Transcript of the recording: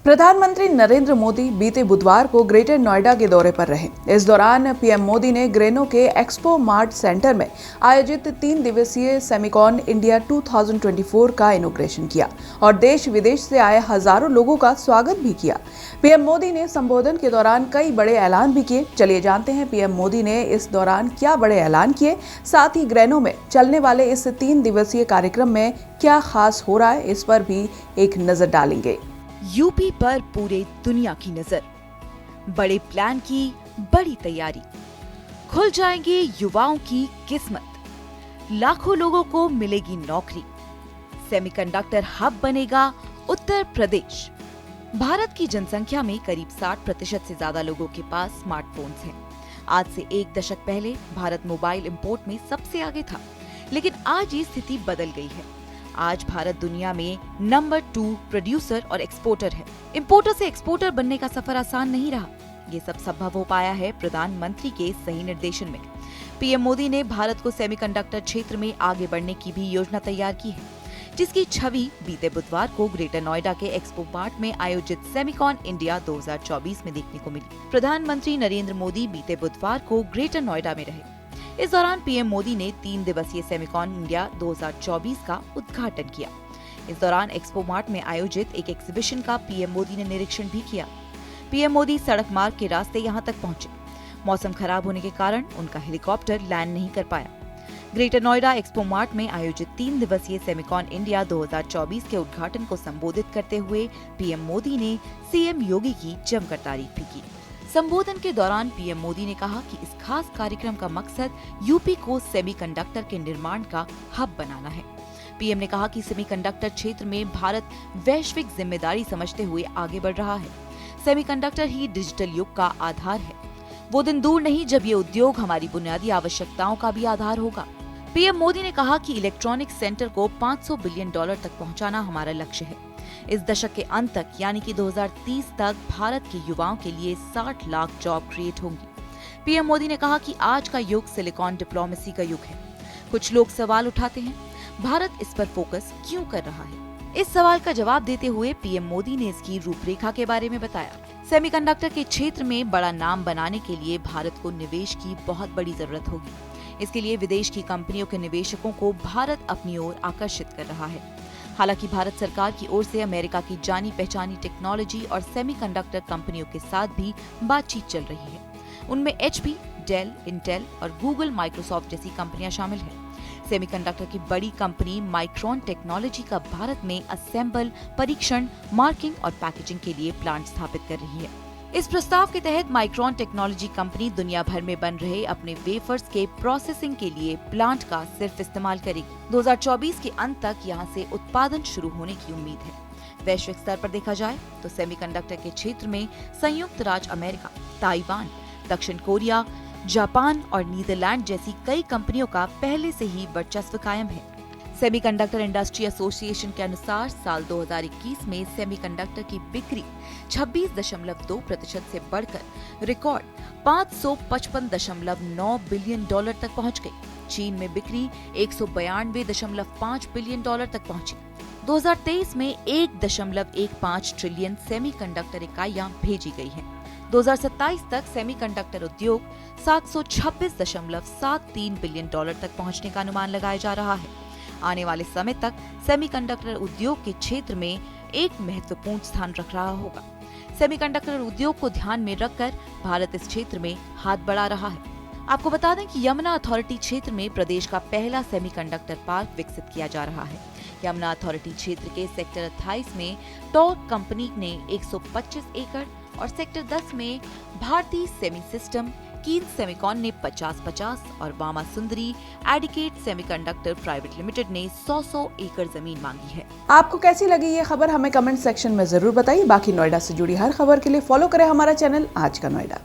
प्रधानमंत्री नरेंद्र मोदी बीते बुधवार को ग्रेटर नोएडा के दौरे पर रहे। इस दौरान पीएम मोदी ने ग्रेनो के एक्सपो मार्ट सेंटर में आयोजित 3 दिवसीय सेमिकॉन इंडिया 2024 का इनॉग्रेशन किया और देश विदेश से आए हजारों लोगों का स्वागत भी किया। पीएम मोदी ने संबोधन के दौरान कई बड़े ऐलान भी किए। चलिए जानते हैं पीएम मोदी ने इस दौरान क्या बड़े ऐलान किए, साथ ही ग्रेनो में चलने वाले इस 3 दिवसीय कार्यक्रम में क्या खास हो रहा है, इस पर भी एक नजर डालेंगे। यूपी पर पूरे दुनिया की नजर, बड़े प्लान की बड़ी तैयारी, खुल जाएंगे युवाओं की किस्मत, लाखों लोगों को मिलेगी नौकरी, सेमीकंडक्टर हब बनेगा उत्तर प्रदेश। भारत की जनसंख्या में करीब 60% से ज्यादा लोगों के पास स्मार्टफोन्स हैं। आज से 1 दशक पहले भारत मोबाइल इंपोर्ट में सबसे आगे था, लेकिन आज ये स्थिति बदल गई है। आज भारत दुनिया में नंबर 2 प्रोड्यूसर और एक्सपोर्टर है। इंपोर्टर से एक्सपोर्टर बनने का सफर आसान नहीं रहा। ये सब संभव हो पाया है प्रधानमंत्री के सही निर्देशन में। पीएम मोदी ने भारत को सेमीकंडक्टर क्षेत्र में आगे बढ़ने की भी योजना तैयार की है, जिसकी छवि बीते बुधवार को ग्रेटर नोएडा के एक्सपो मार्ट में आयोजित सेमिकॉन इंडिया 2024 में देखने को मिली। प्रधानमंत्री नरेंद्र मोदी बीते बुधवार को ग्रेटर नोएडा में रहे। इस दौरान पीएम मोदी ने 3 दिवसीय सेमिकॉन इंडिया 2024 का उद्घाटन किया। इस दौरान एक्सपो मार्ट में आयोजित एक एग्जीबिशन का पीएम मोदी ने निरीक्षण भी किया। पीएम मोदी सड़क मार्ग के रास्ते यहां तक पहुंचे। मौसम खराब होने के कारण उनका हेलीकॉप्टर लैंड नहीं कर पाया। ग्रेटर नोएडा एक्सपो मार्ट में आयोजित 3 दिवसीय सेमिकॉन इंडिया 2024 के उद्घाटन को संबोधित करते हुए पीएम मोदी ने सीएम योगी की जमकर तारीफ भी की। संबोधन के दौरान पीएम मोदी ने कहा कि इस खास कार्यक्रम का मकसद यूपी को सेमीकंडक्टर के निर्माण का हब बनाना है। पीएम ने कहा कि सेमीकंडक्टर क्षेत्र में भारत वैश्विक जिम्मेदारी समझते हुए आगे बढ़ रहा है। सेमीकंडक्टर ही डिजिटल युग का आधार है। वो दिन दूर नहीं जब ये उद्योग हमारी बुनियादी आवश्यकताओं का भी आधार होगा। पीएम मोदी ने कहा कि इलेक्ट्रॉनिक सेंटर को $500 बिलियन तक पहुँचाना हमारा लक्ष्य है। इस दशक के अंत तक यानी कि 2030 तक भारत के युवाओं के लिए 60 लाख जॉब क्रिएट होंगी। पीएम मोदी ने कहा कि आज का युग सिलिकॉन डिप्लोमेसी का युग है। कुछ लोग सवाल उठाते हैं, भारत इस पर फोकस क्यों कर रहा है? इस सवाल का जवाब देते हुए पीएम मोदी ने इसकी रूपरेखा के बारे में बताया। सेमीकंडक्टर के क्षेत्र में बड़ा नाम बनाने के लिए भारत को निवेश की बहुत बड़ी जरूरत होगी। इसके लिए विदेश की कंपनियों के निवेशकों को भारत अपनी ओर आकर्षित कर रहा है। हालांकि भारत सरकार की ओर से अमेरिका की जानी पहचानी टेक्नोलॉजी और सेमीकंडक्टर कंपनियों के साथ भी बातचीत चल रही है। उनमें HP, डेल, इंटेल और गूगल, माइक्रोसॉफ्ट जैसी कंपनियां शामिल हैं। सेमीकंडक्टर की बड़ी कंपनी माइक्रोन टेक्नोलॉजी का भारत में असेंबल, परीक्षण, मार्किंग और पैकेजिंग के लिए प्लांट स्थापित कर रही है। इस प्रस्ताव के तहत माइक्रोन टेक्नोलॉजी कंपनी दुनिया भर में बन रहे अपने वेफर्स के प्रोसेसिंग के लिए प्लांट का सिर्फ इस्तेमाल करेगी। 2024 के अंत तक यहां से उत्पादन शुरू होने की उम्मीद है। वैश्विक स्तर पर देखा जाए तो सेमीकंडक्टर के क्षेत्र में संयुक्त राज्य अमेरिका, ताइवान, दक्षिण कोरिया, जापान और नीदरलैंड जैसी कई कंपनियों का पहले से ही वर्चस्व कायम है। सेमीकंडक्टर इंडस्ट्री एसोसिएशन के अनुसार साल 2021 में सेमीकंडक्टर की बिक्री 26.2% से बढ़कर रिकॉर्ड $555.9 बिलियन तक पहुंच गई। चीन में बिक्री $192.5 बिलियन तक पहुंची। 2023 में 1.15 ट्रिलियन सेमीकंडक्टर इकाइयां भेजी गई हैं। 2027 तक सेमीकंडक्टर उद्योग $726.73 बिलियन तक पहुंचने का अनुमान लगाया जा रहा है। आने वाले समय तक सेमीकंडक्टर उद्योग के क्षेत्र में एक महत्वपूर्ण स्थान रख रहा होगा। सेमीकंडक्टर उद्योग को ध्यान में रखकर भारत इस क्षेत्र में हाथ बढ़ा रहा है। आपको बता दें कि यमुना अथॉरिटी क्षेत्र में प्रदेश का पहला सेमीकंडक्टर पार्क विकसित किया जा रहा है। यमुना अथॉरिटी क्षेत्र के सेक्टर 28 में टॉर्क कंपनी ने 125 एकड़ और सेक्टर 10 में भारतीय सेमी सिस्टम, कीन सेमिकॉन ने 50-50 और वामा सुंदरी एडिकेट सेमीकंडक्टर प्राइवेट लिमिटेड ने 100 एकड़ जमीन मांगी है। आपको कैसी लगी ये खबर हमें कमेंट सेक्शन में जरूर बताइए। बाकी नोएडा से जुड़ी हर खबर के लिए फॉलो करें हमारा चैनल आज का नोएडा।